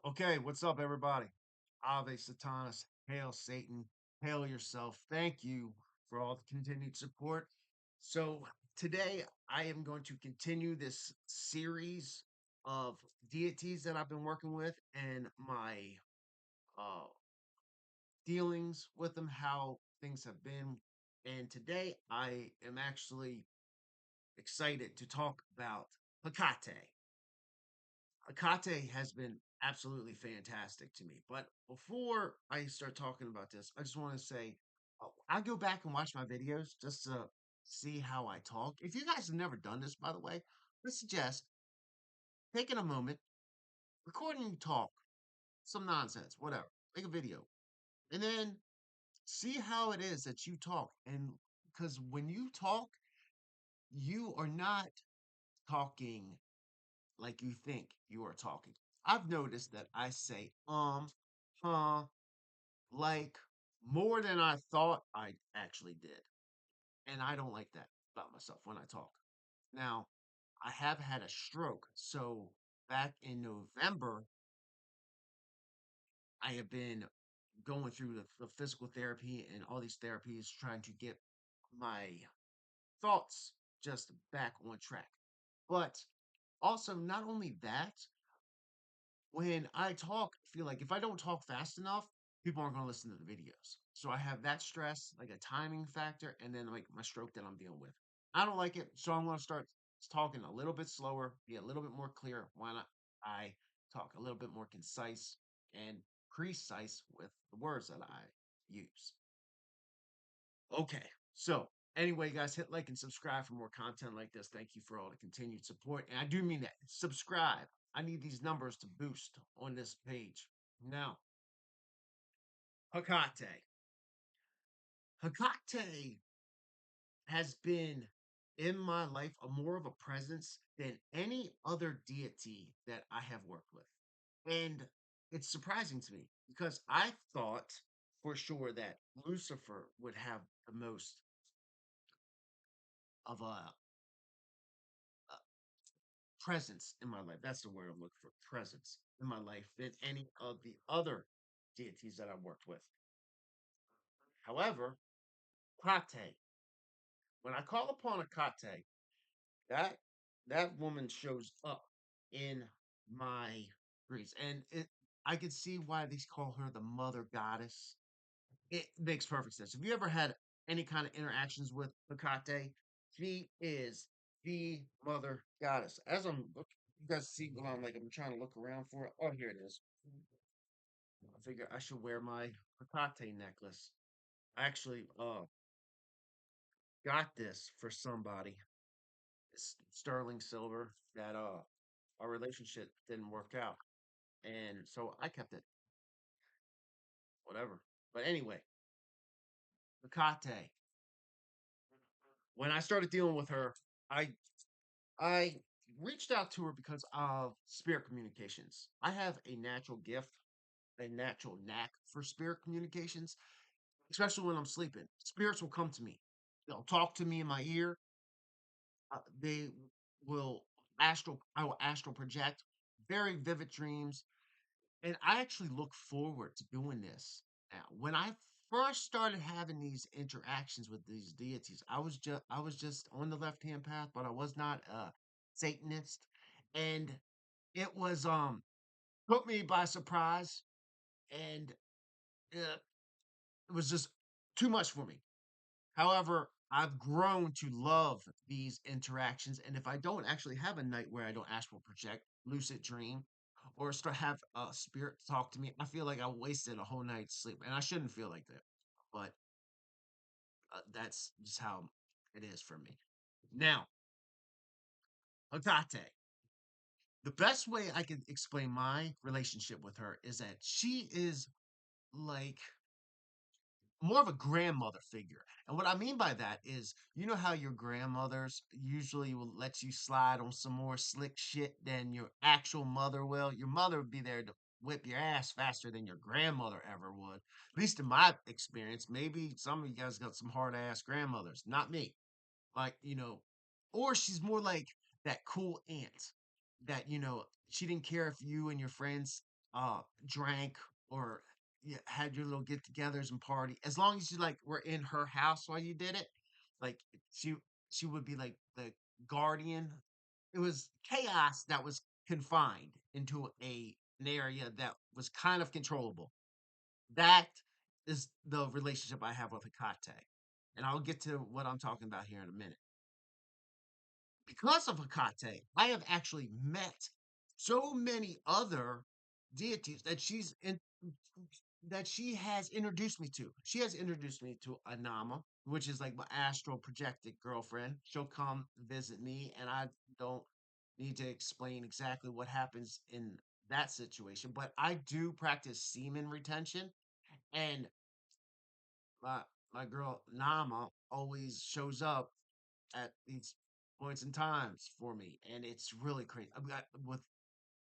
Okay, what's up, everybody? Ave Satanas, hail Satan, hail yourself. Thank you for all the continued support. So, today I am going to continue this series of deities that I've been working with and my uh, dealings with them, how things have been. And today I am actually excited to talk about Hekate. Akate has been absolutely fantastic to me. But before I start talking about this, I just want to say I go back and watch my videos just to see how I talk. If you guys have never done this, by the way, I suggest taking a moment, recording you talk, some nonsense, whatever, make a video, and then see how it is that you talk. And because when you talk, you are not talking like you think you are talking. I've noticed that I say huh, like more than I thought I actually did. And I don't like that about myself when I talk. Now, I have had a stroke. So back in November, I have been going through the physical therapy and all these therapies trying to get my thoughts just back on track. But also, not only that, when I talk, I feel like if I don't talk fast enough, people aren't going to listen to the videos. So I have that stress, like a timing factor, and then like my stroke that I'm dealing with. I don't like it, so I'm going to start talking a little bit slower, be a little bit more clear. Why not? I talk a little bit more concise and precise with the words that I use. Okay, so anyway, guys, hit like and subscribe for more content like this. Thank you for all the continued support. And I do mean that. Subscribe. I need these numbers to boost on this page. Now, Hekate. Hekate has been in my life a more of a presence than any other deity that I have worked with. And it's surprising to me because I thought for sure that Lucifer would have the most of a presence in my life. That's the word I'm looking for. Presence in my life than any of the other deities that I worked with. However, Kate, when I call upon a Kate, that that woman shows up in my dreams, and I can see why they call her the mother goddess. It makes perfect sense. Have you ever had any kind of interactions with Hecate? She is the mother goddess. As I'm looking, you guys see, like I'm trying to look around for it. Oh, here it is. I figure I should wear my Hecate necklace. I actually got this for somebody. It's sterling silver that our relationship didn't work out, and so I kept it. Whatever. But anyway, Hecate. When I started dealing with her, I I reached out to her because of spirit communications. I have a natural gift, a natural knack for spirit communications, especially when I'm sleeping. Spirits will come to me. They'll talk to me in my ear. They will I will astral project very vivid dreams. And I actually look forward to doing this. Now, when I first started having these interactions with these deities, I was just on the left hand path, but I was not a Satanist, and it was took me by surprise, and it was just too much for me. However, I've grown to love these interactions, and if I don't actually have a night where I don't astral project, lucid dream, or start have a spirit talk to me, I feel like I wasted a whole night's sleep, and I shouldn't feel like that. But that's just how it is for me. Now, Hagate. The best way I can explain my relationship with her is that she is like more of a grandmother figure. And what I mean by that is, you know how your grandmothers usually will let you slide on some more slick shit than your actual mother will? Your mother would be there to whip your ass faster than your grandmother ever would. At least in my experience. Maybe some of you guys got some hard ass grandmothers. Not me. Like, or she's more like that cool aunt that, she didn't care if you and your friends drank or you had your little get-togethers and party, as long as you like were in her house while you did it, like she she would be like the guardian. It was chaos that was confined into an area that was kind of controllable. That is the relationship I have with Hekate. And I'll get to what I'm talking about here in a minute. Because of Hekate, I have actually met so many other deities that she has introduced me to. She has introduced me to Anama, which is like my astral projected girlfriend. She'll come visit me, and I don't need to explain exactly what happens in that situation, but I do practice semen retention, and my my girl Nama always shows up at these points and times for me, and it's really crazy.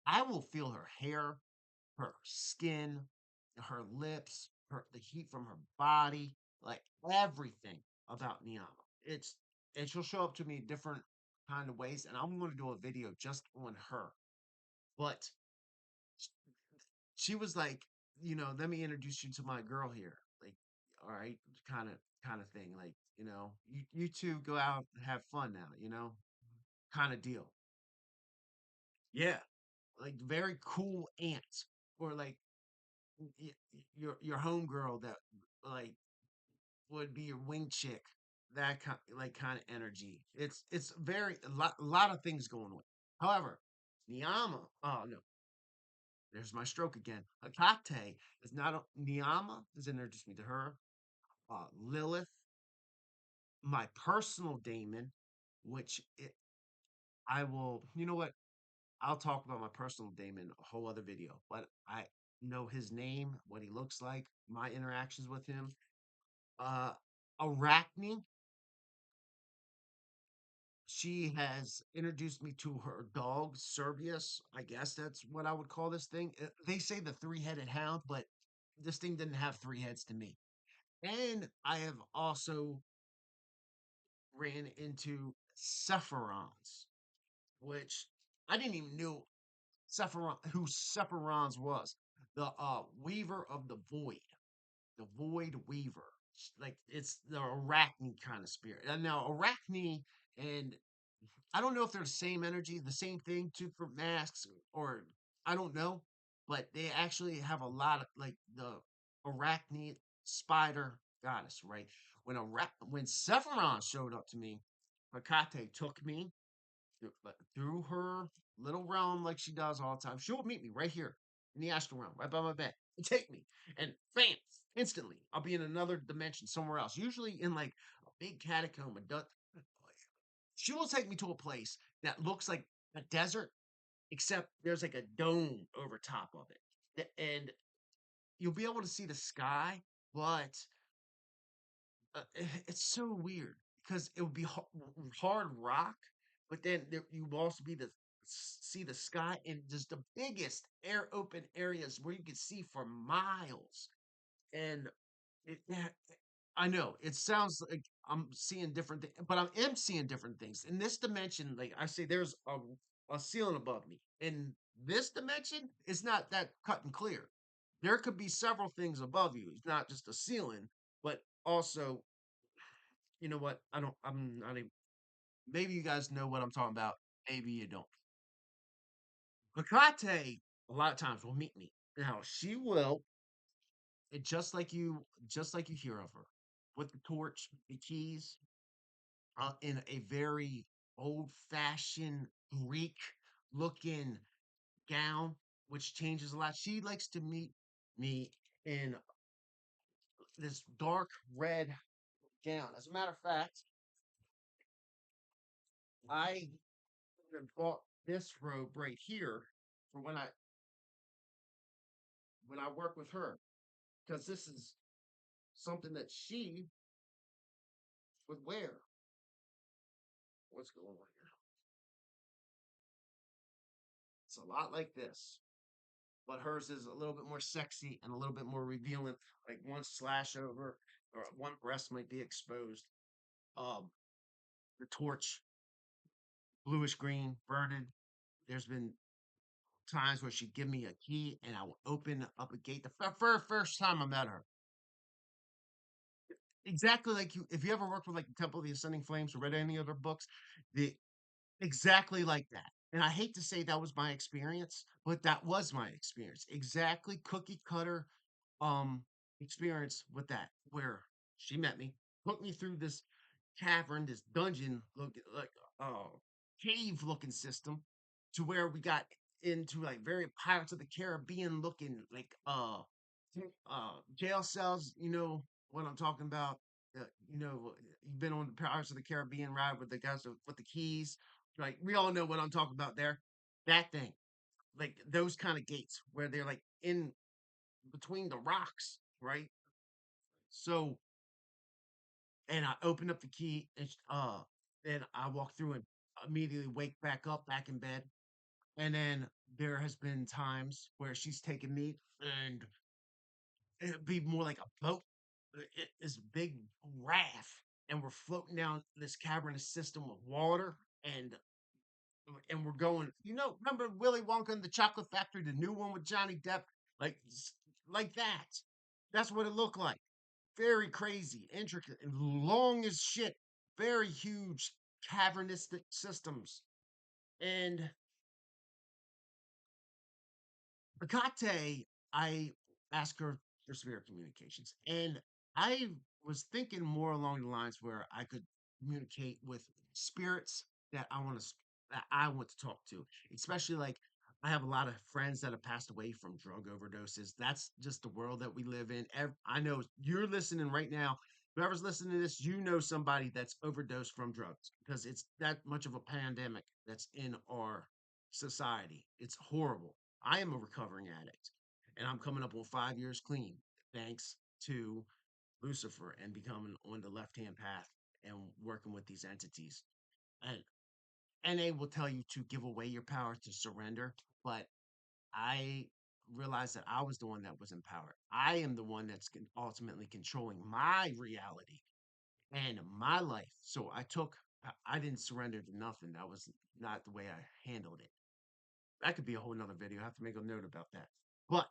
I will feel her hair, her skin, her lips, the heat from her body, like everything about Niyama. It's and she'll show up to me different kind of ways, and I'm going to do a video just on her. But sh- she was like, let me introduce you to my girl here. Like, all right, kind of thing. Like, you two go out and have fun now, kind of deal. Yeah, like very cool aunt or like your homegirl that like would be your wing chick. That kind of energy. It's very a lot of things going on. However, Niyama. Oh no, there's my stroke again. Hakate is not Niyama has introduced me to her. Lilith, my personal daemon, which I will. You know what? I'll talk about my personal daemon a whole other video, but I know his name, what he looks like, my interactions with him. Uh, Arachne, she has introduced me to her dog, Servius. I guess that's what I would call this thing. They say the three-headed hound, but this thing didn't have three heads to me. And I have also ran into Sephiroths, which I didn't even know who Sephiroths was. The Weaver of the Void, the Void Weaver. Like it's the Arachne kind of spirit. And now Arachne and I don't know if they're the same energy, the same thing, two different masks, or I don't know, but they actually have a lot of like the Arachne spider goddess, right? When Sephiroth showed up to me, Hecate took me through her little realm like she does all the time. She would meet me right here in the astral realm, right by my bed, and take me, and bam, instantly, I'll be in another dimension somewhere else. Usually in like a big catacomb, she will take me to a place that looks like a desert, except there's like a dome over top of it. And you'll be able to see the sky, but it's so weird because it would be hard rock, but then you will also be see the sky and just the biggest air open areas where you can see for miles. And yeah, I know it sounds like I'm seeing different things, but I am seeing different things in this dimension. Like I say, there's a ceiling above me. In this dimension, it's not that cut and clear. There could be several things above you. It's not just a ceiling, but also, you know what? I'm not even. Maybe you guys know what I'm talking about. Maybe you don't. Makate, a lot of times will meet me. Now she will, just like you hear of her, with the torch, the keys, in a very old-fashioned Greek looking gown, which changes a lot. She likes to meet me in this dark red gown. As a matter of fact, I bought this robe right here for when I work with her, because this is something that she would wear. What's going on here? It's a lot like this, but hers is a little bit more sexy and a little bit more revealing. Like one slash over or one breast might be exposed. Um, the torch, bluish green, burning. There's been times where she'd give me a key and I would open up a gate. The first time I met her, exactly like you. If you ever worked with like the Temple of the Ascending Flames or read any of their books, the exactly like that. And I hate to say that was my experience, but that was my experience. Exactly cookie cutter um experience with that, where she met me, put me through this cavern, this dungeon look like cave looking system to where we got into like very Pirates of the Caribbean looking like jail cells, you know what I'm talking about. You've been on the Pirates of the Caribbean ride with the guys with the keys. Like we all know what I'm talking about there. That thing, like those kind of gates where they're like in between the rocks, right? So, and I opened up the key, and then I walk through and immediately wake back up, back in bed. And then there has been times where she's taken me, and it'd be more like a boat, this big raft, and we're floating down this cavernous system of water, and we're going. Remember Willy Wonka and the Chocolate Factory, the new one with Johnny Depp, like like that. That's what it looked like. Very crazy, intricate, and long as shit. Very huge cavernous systems. And HEKATE, I asked her for spirit communications. And I was thinking more along the lines where I could communicate with spirits that I want to talk to. Especially like I have a lot of friends that have passed away from drug overdoses. That's just the world that we live in. I know you're listening right now. Whoever's listening to this, you know somebody that's overdosed from drugs because it's that much of a pandemic that's in our society. It's horrible. I am a recovering addict, and I'm coming up on 5 years clean, thanks to Lucifer and becoming on the left hand path and working with these entities. And they will tell you to give away your power to surrender, but I realized that I was the one that was empowered. I am the one that's ultimately controlling my reality and my life. So I didn't surrender to nothing. That was not the way I handled it. That could be a whole nother video. I have to make a note about that. But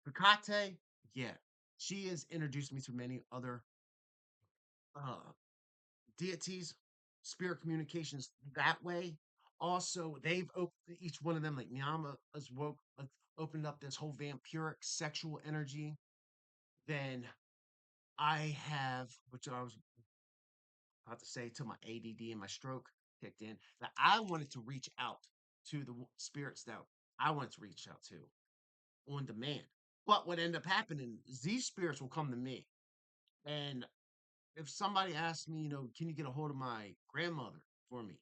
Hecate, yeah, she has introduced me to many other uh, deities, spirit communications that way. Also, they've opened each one of them, like Nyama has opened up this whole vampiric sexual energy. Then I have, which I was about to say till my ADD and my stroke kicked in, that I wanted to reach out to the spirits that I wanted to reach out to on demand. But what ended up happening is these spirits will come to me. And if somebody asks me, can you get a hold of my grandmother for me?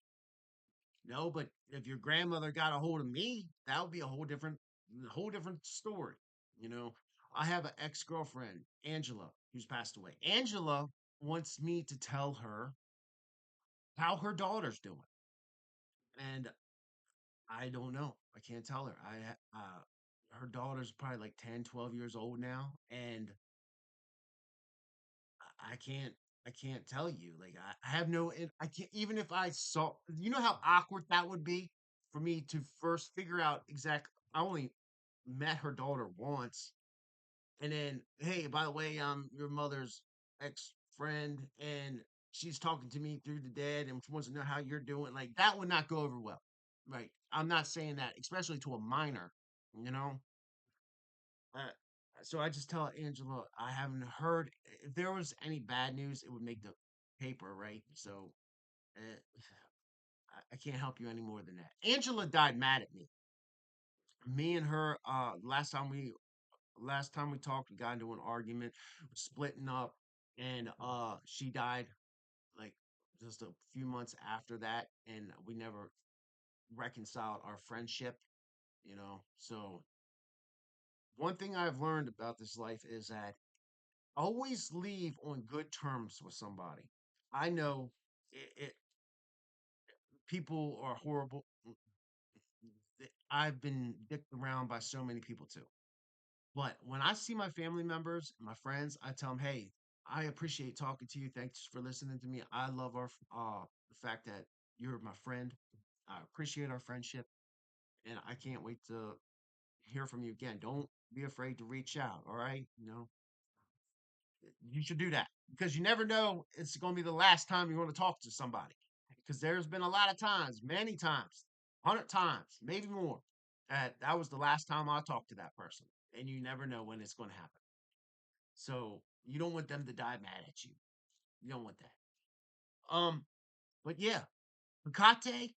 No, but if your grandmother got a hold of me, that would be a whole different story. You know, I have an ex-girlfriend, Angela, who's passed away. Angela wants me to tell her how her daughter's doing. And I don't know. I can't tell her. Her daughter's probably like 10, 12 years old now. And I can't tell you. Like I have no I can't even if I saw how awkward that would be for me to first figure out exactly I only met her daughter once and then hey, by the way, I'm your mother's ex friend and she's talking to me through the dead and she wants to know how you're doing. Like that would not go over well. Right. I'm not saying that, especially to a minor, you know. Uh, so I just tell Angela I haven't heard if there was any bad news, it would make the paper, right? So uh, I can't help you any more than that. Angela died mad at me. Me and her, last time we talked, we got into an argument, splitting up, and she died like just a few months after that, and we never reconciled our friendship. So one thing I've learned about this life is that always leave on good terms with somebody. I know people are horrible. I've been dicked around by so many people too. But when I see my family members, my friends, I tell them, "Hey, I appreciate talking to you. Thanks for listening to me. I love the fact that you're my friend. I appreciate our friendship, and I can't wait to hear from you again. Don't be afraid to reach out. All right. You should do that because you never know it's going to be the last time you want to talk to somebody. Because there's been a lot of times, many times, 100 times, maybe more, that was the last time I talked to that person. And you never know when it's going to happen. So you don't want them to die mad at you. You don't want that. But yeah, Hekate,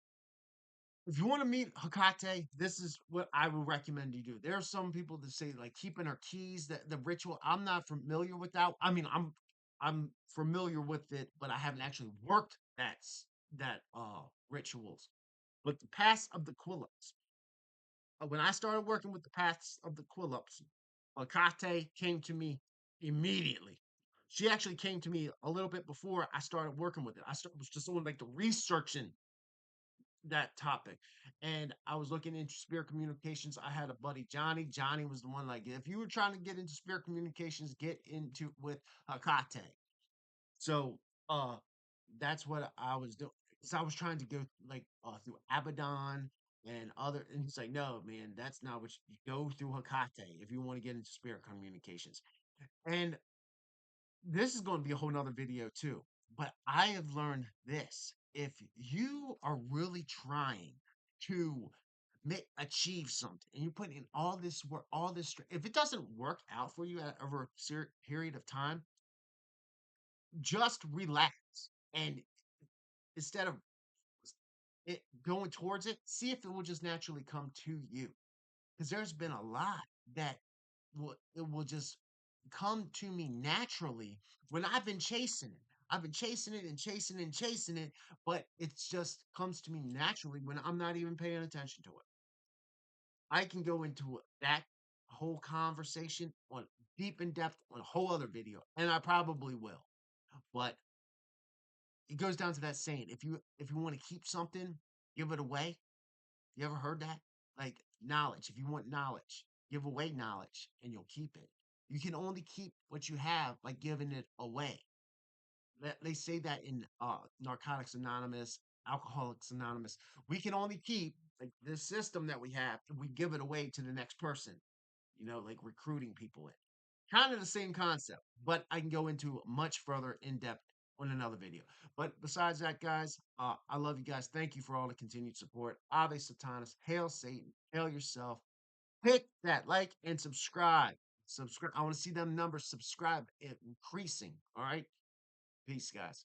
if you want to meet Hekate, this is what I would recommend you do. There are some people that say like keeping our keys, the ritual. I'm not familiar with that. I mean, I'm familiar with it, but I haven't actually worked that rituals. But the pass of the Quilups. When I started working with the paths of the Quilups, Hekate came to me immediately. She actually came to me a little bit before I started working with it. Was just doing like the researching that topic. And I was looking into spirit communications. I had a buddy, Johnny. Johnny was the one like, if you were trying to get into spirit communications, get into with Hakate. So uh that's what I was doing. So I was trying to go like through Abaddon and other, and he's like, no, man, that's not what you go through Hakate if you want to get into spirit communications. And this is going to be a whole nother video too. But I have learned this. If you are really trying to achieve something and you put in all this work, all this, if it doesn't work out for you over a period of time, just relax. And instead of it going towards it, see if it will just naturally come to you. Because there's been a lot that it will just come to me naturally when I've been chasing it. I've been chasing it and chasing it and chasing it, but it just comes to me naturally when I'm not even paying attention to it. I can go into that whole conversation on deep in depth on a whole other video, and I probably will. But it goes down to that saying: if you want to keep something, give it away. You ever heard that? Like knowledge. If you want knowledge, give away knowledge and you'll keep it. You can only keep what you have by giving it away. They say that in Narcotics Anonymous, Alcoholics Anonymous. We can only keep like this system that we have if we give it away to the next person. Like recruiting people in. Kind of the same concept, but I can go into much further in depth on another video. But besides that, guys, I love you guys. Thank you for all the continued support. Ave Satanas, hail Satan, hail yourself. Hit that like and subscribe. Subscribe. I want to see them numbers subscribe increasing. All right. Peace, guys.